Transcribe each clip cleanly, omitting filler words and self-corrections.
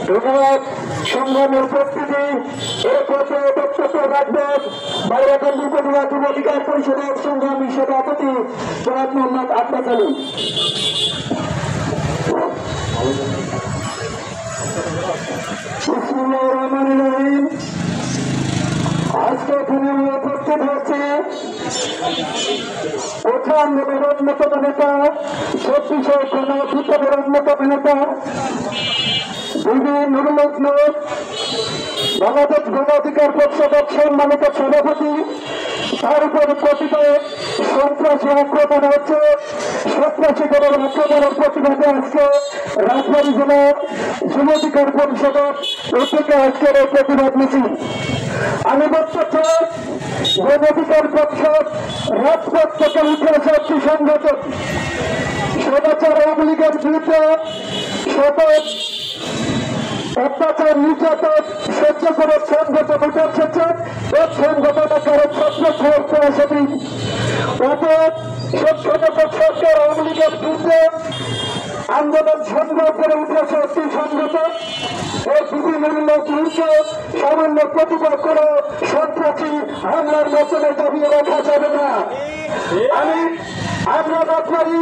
ধন্যবাদ। সংগ্রামের উপস্থিতি এর পর্যায়ে বক্তব্য রাখবেন বাইরাকান্দি উপজেলা যুব অধিকার পরিষদের সংগ্রামী সভাপতি জনাব মোহাম্মদ আব্বাস আলী। বিসমিল্লাহির রহমানির রহিম। আজকে এখানে উপস্থিত হচ্ছে প্রথম অন্যতম নেতা 26 গণবিপ্লবের অন্যতম নেতা বাংলাদেশ গণ অধিকার পরিষদের সম্মানিত সভাপতি। তার উপর কথিত সন্ত্রাসী আক্রমণ হচ্ছে। সন্ত্রাসী দলের আক্রমণের প্রতিবাদে আজকে রাজবাড়ী জেলার যুব অধিকার পরিষদের উদ্যোগে আজকের এই প্রতিবাদ মিছিল। আমি বলতে চাই গণ অধিকার পরিষদ রাজপথ থেকে উঠে এসে একটি সংগঠন সদাচার আওয়ামী লীগের বিরুদ্ধে শপথ অত্যাচার নির্যাতন সহ্য করে সংগঠন উঠে এসেছে। এই সংগঠনের কারো ছত্র সেদিন অতএব সরকার আওয়ামী লীগের বিরুদ্ধে আন্দোলন সংগ্রহ করে উঠেছে একটি সংগঠন। এই বিভিন্ন বিরুদ্ধে সামান্য প্রতিবাদ করে সন্ত্রাসী হামলার মতনে দাবিয়ে রাখা যাবে না। আমরা রাজবাড়ী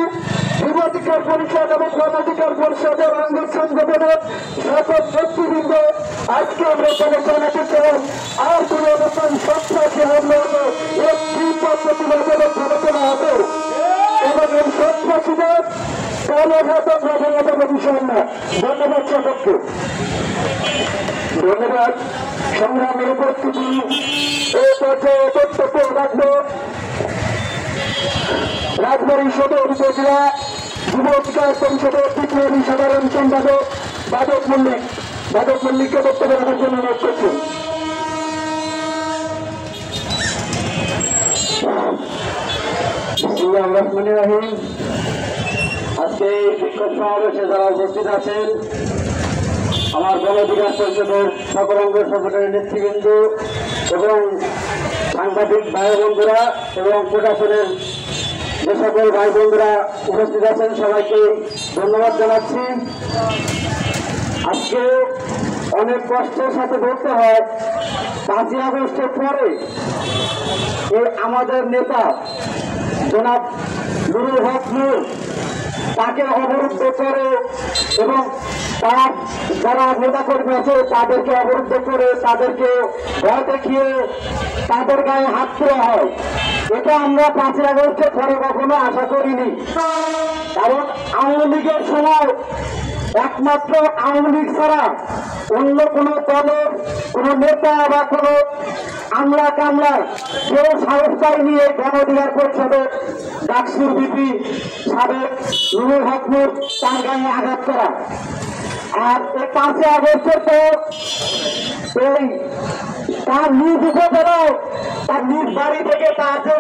যুব অধিকার পরিষদ এবং গণ অধিকার পরিষদের অঙ্গ সংগঠনের সকল নেতৃবৃন্দ আজকে আমরা তাদের জানাতে চাই আর কোন রকম সন্ত্রাসী হামলা হলে এর তীব্র প্রতিবাদের ঘটনা হবে এবং এই সন্ত্রাসীদের কালো হাত আমরা বিষয় না। ধন্যবাদ সকলকে। ধন্যবাদ। সংগ্রামের উপস্থিতি এই পর্যায়ে বক্তব্য রাখবে রাজবাড়ী সদর উপজেলা যুব অধিকার পরিষদের বিপ্লবী সাধারণ সম্পাদক বাদক মল্লিক। বাদক মল্লিককে বক্তব্য রাখার জন্য অনুরোধ করছি। বিসমিল্লাহির রহমানির রহিম। আজকে এই বিক্ষোভ সমাবেশে যারা উপস্থিত আছেন আমার গণ অধিকার পরিষদের সকল অঙ্গ সংগঠনের নেতৃবৃন্দ এবং সাংবাদিক ভাই বন্ধুরা এবং প্রশাসনের যে সকল ভাই বন্ধুরা উপস্থিত আছেন সবাইকে ধন্যবাদ জানাচ্ছি। আজকে অনেক কষ্টের সাথে বলতে হয় 5ই আগস্টের পরে আমাদের নেতা জনাব নুরুল হক নূর তাকে অবরুদ্ধ করে এবং তার যারা নেতাকর্মী আছে তাদেরকে অবরুদ্ধ করে তাদেরকে ভয় দেখিয়ে তাদের গায়ে হাত তোলা হয়। এটা আমরা 5ই আগস্টের পরে কখনো আশা করিনি। কারণ আওয়ামী লীগের সময় একমাত্র আওয়ামী লীগ ছাড়া অন্য কোনো দলের কোনো নেতা বা কোনো আমলা কামলার কেউ সাহস পায়নি এই গণ অধিকার পরিষদের ডাকসুর বিপি সাবেক নুরুল হক নূর তার গায়ে আঘাত করা। আর এই 5ই আগস্টের পর এই তার নিজ উপজেলায় তার নিজ বাড়ি থেকে তাকে